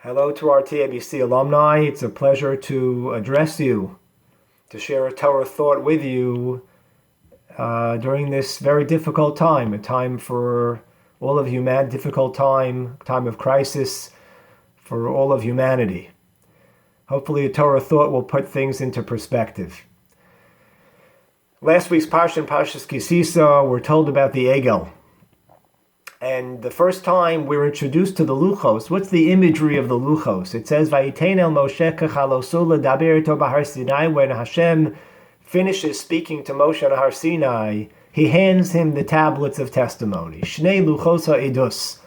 Hello to our TABC alumni. It's a pleasure to address you, to share a Torah thought with you during this very difficult time, a time for all of humanity, difficult time of crisis for all of humanity. Hopefully a Torah thought will put things into perspective. Last week's Parsha, Parshas Kisisa, we're told about the Egel. And the first time we're introduced to the Luchos, what's the imagery of the Luchos? It says, Vayiten el Moshe kachaloso ledaber ito b'Har Sinai. When Hashem finishes speaking to Moshe on Har Sinai, he hands him the tablets of testimony. Shnei Luchos ha'edus.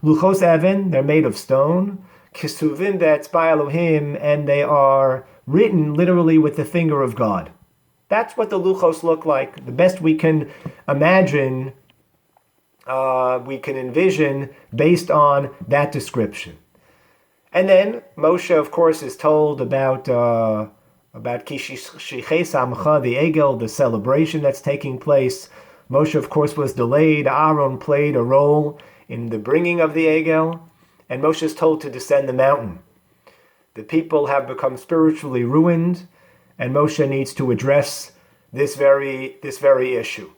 Luchos Evan, they're made of stone. Kisuvim be'etzbai Elohim, and they are written literally with the finger of God. That's what the Luchos look like. The best we can imagine, we can envision based on that description. And then Moshe, of course, is told about Kishichei Samcha, the Egel, the celebration that's taking place. Moshe, of course, was delayed. Aaron played a role in the bringing of the Egel. And Moshe is told to descend the mountain. The people have become spiritually ruined, and Moshe needs to address this very issue.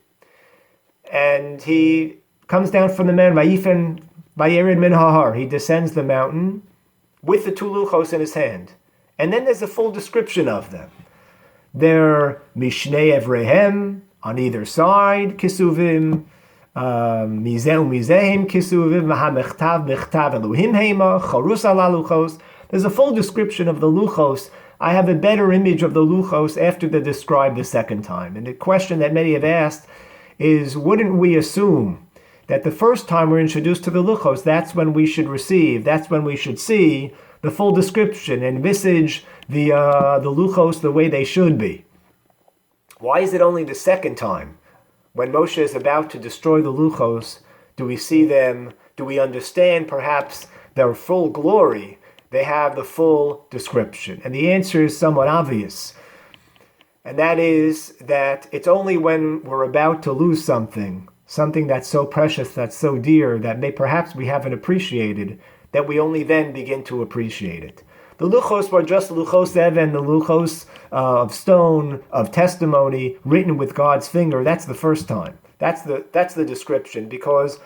And he comes down from the mountain, Vayered min hahar. He descends the mountain with the two luchos in his hand. And then there's a full description of them. They're mishnei evrehem, on either side, kisuvim, mizeh umizehim kisuvim, v'hamechtav mechtav Elohim heima, charus ala luchos. There's a full description of the luchos. I have a better image of the luchos after they're described the second time. And the question that many have asked is, wouldn't we assume that the first time we're introduced to the luchos, that's when we should receive, that's when we should see the full description and envisage the luchos the way they should be? Why is it only the second time, when Moshe is about to destroy the luchos, do we see them, do we understand perhaps their full glory? They have the full description. And the answer is somewhat obvious. And that is that it's only when we're about to lose something that's so precious, that's so dear, that perhaps we haven't appreciated, that we only then begin to appreciate it. The luchos were just luchos Evan, the luchos of stone, of testimony, written with God's finger. That's the first time. That's the description, because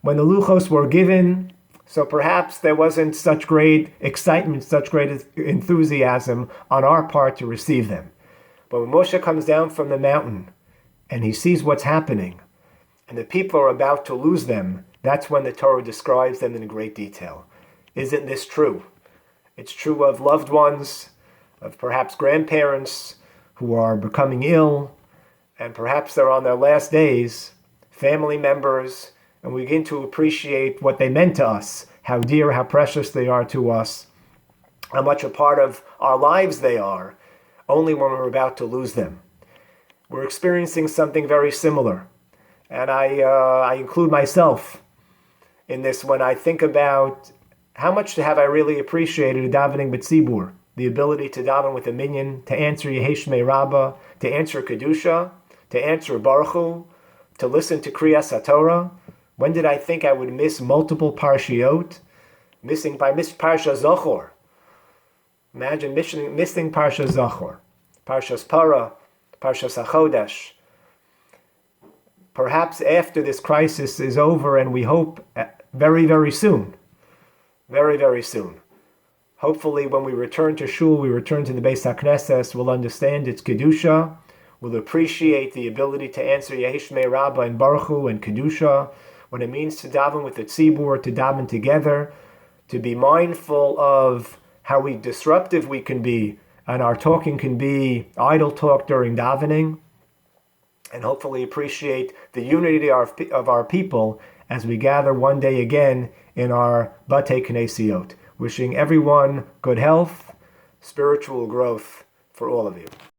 when the luchos were given, so perhaps there wasn't such great excitement, such great enthusiasm on our part to receive them. But when Moshe comes down from the mountain and he sees what's happening, and the people are about to lose them, that's when the Torah describes them in great detail. Isn't this true? It's true of loved ones, of perhaps grandparents who are becoming ill, and perhaps they're on their last days, family members, and we begin to appreciate what they meant to us, how dear, how precious they are to us, how much a part of our lives they are, only when we're about to lose them. We're experiencing something very similar. And I include myself in this when I think about how much have I really appreciated davening b'tzibur, the ability to daven with a minyan, to answer Yehesh Rabbi, to answer Kedusha, to answer Baruch Hu, to listen to Kriyas HaTorah. When did I think I would miss multiple parshiot? Missing Parsha Zochor. Imagine missing Parsha Zochor. Parshas Para, Parshas HaChodesh. Perhaps after this crisis is over, and we hope very, very soon, very, very soon. Hopefully when we return to Shul, we return to the Beis HaKnesses, we'll understand its Kedusha, we'll appreciate the ability to answer Yehesh Rabbi and Baruch Hu and Kedusha, what it means to daven with the tzibur, to daven together, to be mindful of how disruptive we can be, and our talking can be idle talk during davening, and hopefully appreciate the unity of our people as we gather one day again in our Batei Knesiot. Wishing everyone good health, spiritual growth for all of you.